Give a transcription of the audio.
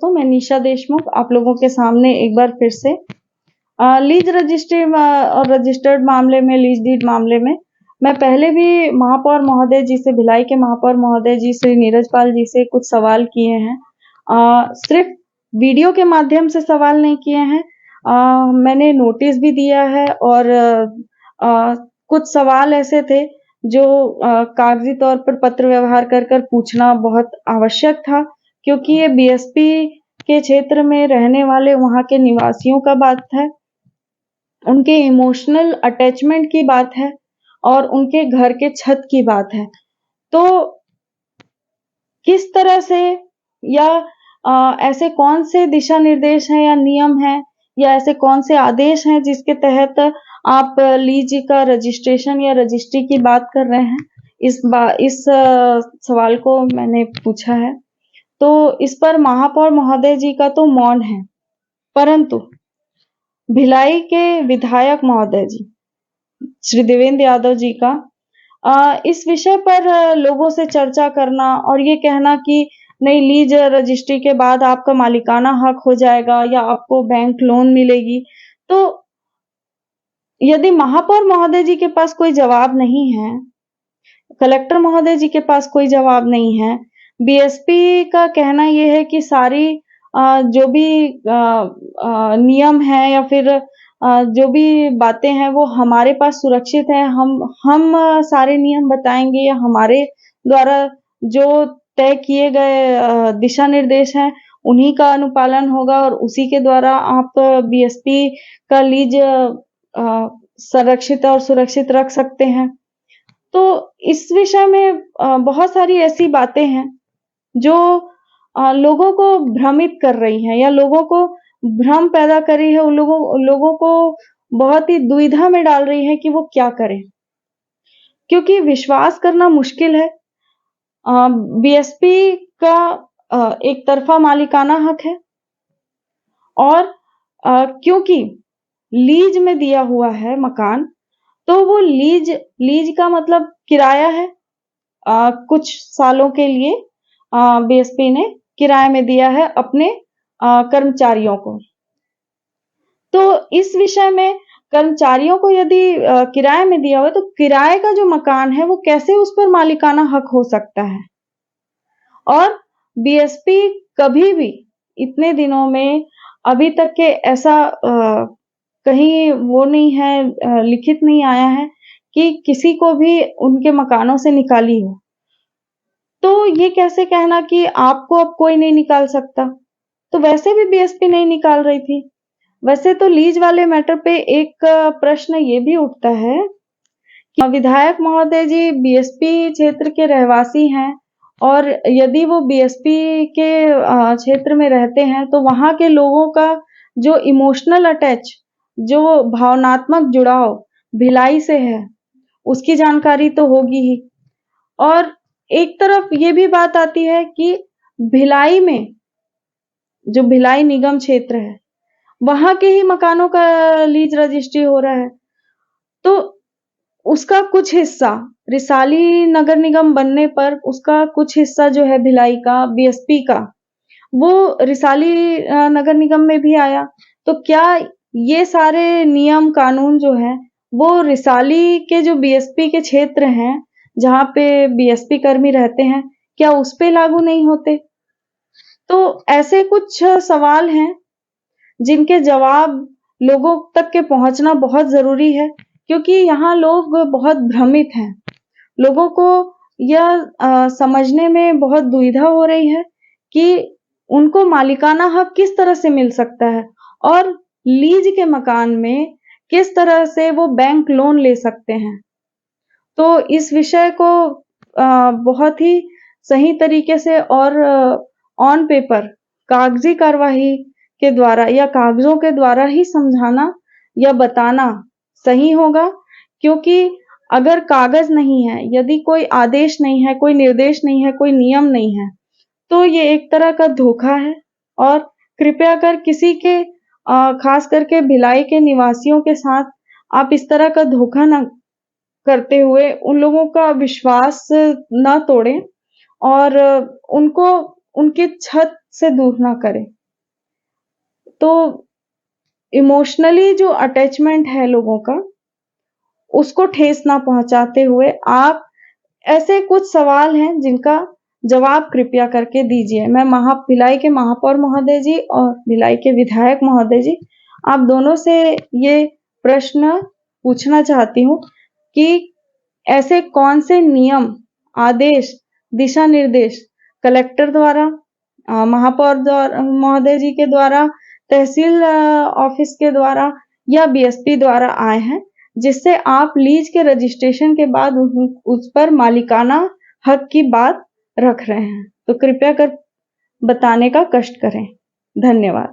दोस्तों, मैं निशा देशमुख आप लोगों के सामने एक बार फिर से लीज रजिस्ट्री और रजिस्टर्ड मामले में, लीज डीड मामले में मैं पहले भी महापौर महोदय जी से, भिलाई के महापौर महोदय जी श्री नीरज पाल जी से कुछ सवाल किए हैं। सिर्फ वीडियो के माध्यम से सवाल नहीं किए हैं, मैंने नोटिस भी दिया है और कुछ सवाल ऐसे थे जो कागजी तौर पर पत्र व्यवहार कर कर पूछना बहुत आवश्यक था, क्योंकि ये बीएसपी के क्षेत्र में रहने वाले वहाँ के निवासियों का बात है, उनके इमोशनल अटैचमेंट की बात है और उनके घर के छत की बात है। तो किस तरह से या ऐसे कौन से दिशा निर्देश हैं या नियम हैं या ऐसे कौन से आदेश हैं जिसके तहत आप लीज का रजिस्ट्रेशन या रजिस्ट्री की बात कर रहे हैं? इस सवाल को मैंने पूछा है। तो इस पर महापौर महोदय जी का तो मौन है, परंतु भिलाई के विधायक महोदय जी श्री देवेंद्र यादव जी का इस विषय पर लोगों से चर्चा करना और ये कहना कि नहीं, लीज रजिस्ट्री के बाद आपका मालिकाना हक हो जाएगा या आपको बैंक लोन मिलेगी। तो यदि महापौर महोदय जी के पास कोई जवाब नहीं है, कलेक्टर महोदय जी के पास कोई जवाब नहीं है, बीएसपी का कहना ये है कि सारी जो भी नियम है या फिर जो भी बातें हैं वो हमारे पास सुरक्षित है, हम सारे नियम बताएंगे या हमारे द्वारा जो तय किए गए दिशा निर्देश हैं उन्हीं का अनुपालन होगा और उसी के द्वारा आप बीएसपी का लीज संरक्षित और सुरक्षित रख सकते हैं। तो इस विषय में बहुत सारी ऐसी बातें हैं जो लोगों को भ्रमित कर रही हैं या लोगों को भ्रम पैदा कर रही है, उन लोगों को बहुत ही दुविधा में डाल रही है कि वो क्या करें, क्योंकि विश्वास करना मुश्किल है। बीएसपी का एक तरफा मालिकाना हक है और क्योंकि लीज में दिया हुआ है मकान, तो वो लीज का मतलब किराया है। कुछ सालों के लिए बीएसपी ने किराए में दिया है अपने कर्मचारियों को। तो इस विषय में कर्मचारियों को यदि किराए में दिया हुआ है तो किराए का जो मकान है वो कैसे उस पर मालिकाना हक हो सकता है? और बीएसपी कभी भी इतने दिनों में अभी तक के ऐसा कहीं वो नहीं है, लिखित नहीं आया है कि किसी को भी उनके मकानों से निकाली हो। तो ये कैसे कहना कि आपको अब कोई नहीं निकाल सकता? तो वैसे भी बीएसपी नहीं निकाल रही थी। वैसे तो लीज वाले मैटर पे एक प्रश्न ये भी उठता है कि विधायक महोदय जी बीएसपी क्षेत्र के रहवासी हैं और यदि वो बीएसपी के क्षेत्र में रहते हैं तो वहाँ के लोगों का जो इमोशनल अटैच, जो भावनात्मक जुड़ाव भिलाई से है, उसकी जानकारी तो होगी ही। और एक तरफ ये भी बात आती है कि भिलाई में जो भिलाई निगम क्षेत्र है वहां के ही मकानों का लीज रजिस्ट्री हो रहा है, तो उसका कुछ हिस्सा रिसाली नगर निगम बनने पर उसका कुछ हिस्सा जो है भिलाई का, बीएसपी का, वो रिसाली नगर निगम में भी आया। तो क्या ये सारे नियम कानून जो है वो रिसाली के जो बीएसपी के क्षेत्र हैं जहाँ पे बीएसपी कर्मी रहते हैं, क्या उस पे लागू नहीं होते? तो ऐसे कुछ सवाल हैं जिनके जवाब लोगों तक के पहुंचना बहुत जरूरी है, क्योंकि यहाँ लोग बहुत भ्रमित हैं। लोगों को यह समझने में बहुत दुविधा हो रही है कि उनको मालिकाना हक किस तरह से मिल सकता है और लीज के मकान में किस तरह से वो बैंक लोन ले सकते हैं। तो इस विषय को बहुत ही सही तरीके से और ऑन पेपर कागजी कार्यवाही के द्वारा या कागजों के द्वारा ही समझाना या बताना सही होगा, क्योंकि अगर कागज नहीं है, यदि कोई आदेश नहीं है, कोई निर्देश नहीं है, कोई नियम नहीं है, तो ये एक तरह का धोखा है। और कृपया कर किसी के खास करके भिलाई के निवासियों के साथ आप इस तरह का धोखा न करते हुए उन लोगों का विश्वास न तोड़ें और उनको उनके छत से दूर ना करें। तो इमोशनली जो अटैचमेंट है लोगों का, उसको ठेस ना पहुंचाते हुए आप ऐसे कुछ सवाल हैं जिनका जवाब कृपया करके दीजिए। मैं भिलाई के महापौर महोदय जी और भिलाई के विधायक महोदय जी, आप दोनों से ये प्रश्न पूछना चाहती हूँ कि ऐसे कौन से नियम, आदेश, दिशा निर्देश कलेक्टर द्वारा, महापौर महोदय जी के द्वारा, तहसील ऑफिस के द्वारा या बीएसपी द्वारा आए हैं, जिससे आप लीज के रजिस्ट्रेशन के बाद उस पर मालिकाना हक की बात रख रहे हैं। तो कृपया कर बताने का कष्ट करें। धन्यवाद।